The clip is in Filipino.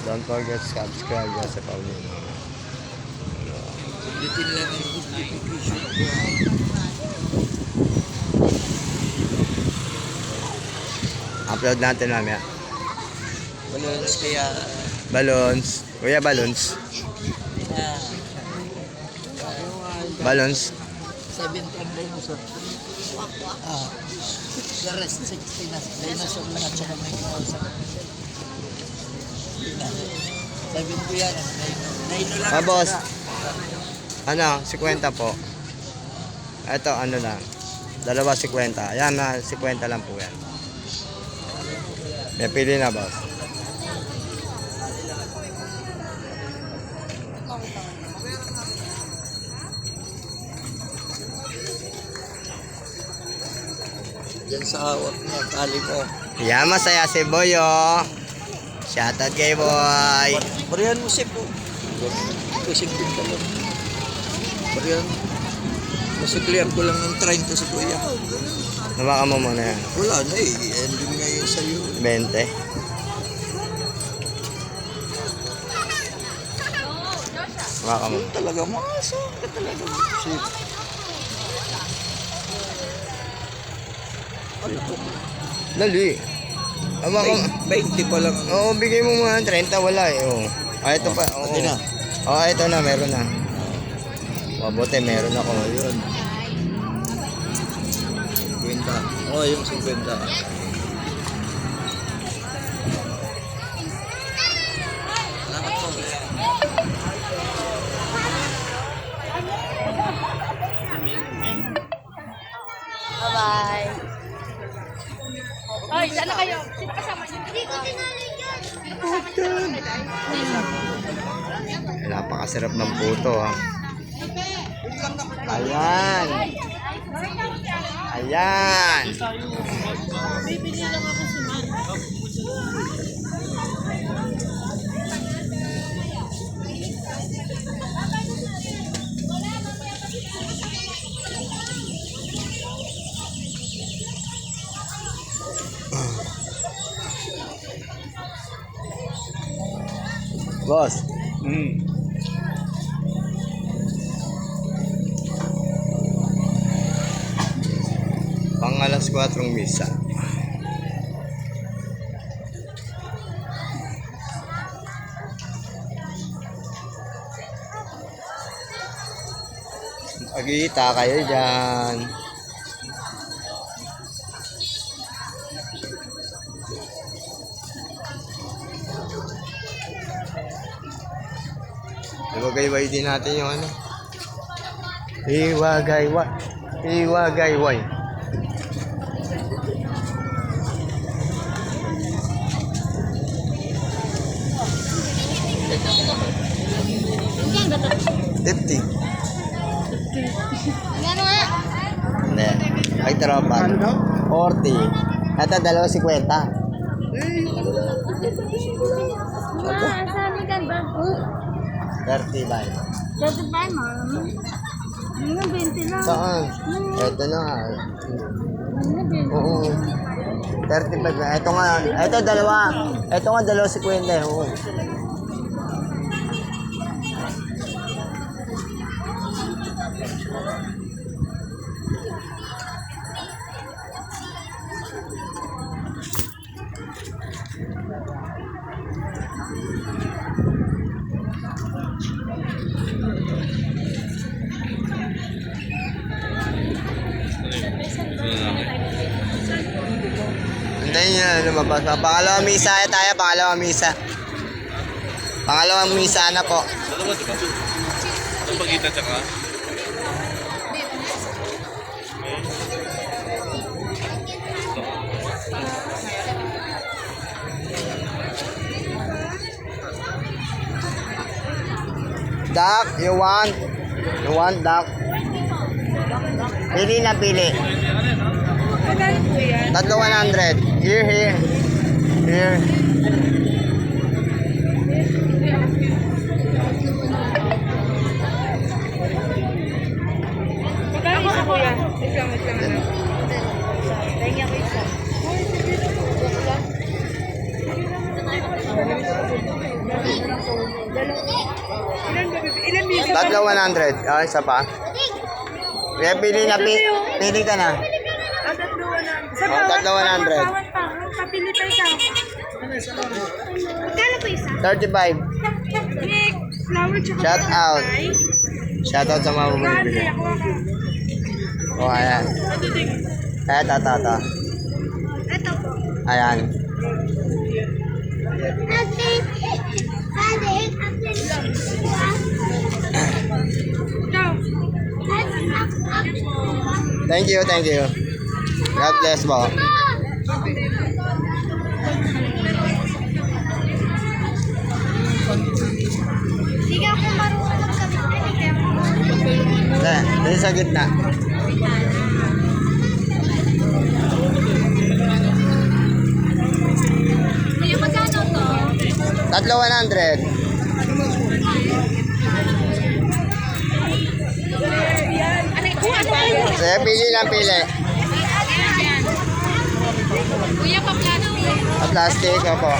Don't forget to subscribe guys sa Paulino. Bitin lang yung notification ko. Upload natin mamaya. Balloons kaya... Balloons. Kuya, balloons. Balloons. 7 ang dinosaur. The rest 60 na. Dinosaur lang at saka may kinausap. 70 yan. Naino lang. Boss. Ano, 50 po. Ito, ano lang. Dalawa 50. Ayan na, 50 lang po yan. May pili na, boss. Yan sa hawak niya, tali mo. Yan, masaya si Boy, oh. Shoutout kay Boy. Barihan mo sip, oh. Kusing din ka lang. Barihan. Kasi clear ko lang ng 30 sa kuya. Nabaka mo muna yan. Wala na eh. Ending na yun sa'yo. 20. Nabaka mo. Talaga masa ka talaga. Sip. Dali. Nabaka mo. 20 pa lang. Oo, bigay mo muna 30. Wala eh. Oo. Ah, ito pa. Oo. Pati na. Oo, ito na. Meron na. Mabuti, meron ako. Ayun. 50. Oh, yung 50. Salamat po. Bye-bye. Hoy, sana kayo? Sino kasama niyo? Hindi ko tinali yan. Napakasarap ng puto, ha. Ayan. Ayan. Bibili lang ako si Man. Boss. Pang alas 4 misa. Magkita kayo dyan. Iwagayway din natin yung ano. Iwagayway. Iwagayway. Yan ba ito? 50. Gano nga? Hindi. Ay, tropa. 40. Ito, 2.50. Sabi ka ba? 30 ba? Dati pa ma'am. Yung 20 lang. Saan? Ito na nga. Yung 20. Oo. 35 na. Ito nga. Ito, dalawa. Ito nga, 2.50. Oo. Antayin nyo na lumabas. Pangalawang misa tayo. Pangalawang misa. Pangalawang misa na po. Dalawa, di ba? Ang pagitan tsaka? Duck, you want? You want duck? Pili na pili. Tatlo 100. Here, here. Here. Magkano isa kuya? Wait lang. Tingnan ko isa. Ilan dito? Tatlo 100. Ah, isa pa. Kaya pili pili ka na. Sa Oh, tatlo 100. Papili pa isa. Magkano pa isa? 35. Nick, flower tsaka Shout out. Ay, Shout out sa mga bumibili. ako. Oh, ayan. Eto. Ito po. Ayan. Thank you. God bless po. Hindi ako marunong magkabit. Dito sa gitna. Kuya, magkano to? Tatlo 100. Sige, pili lang pili. Kuya, pa-plastic. Plastic, opo.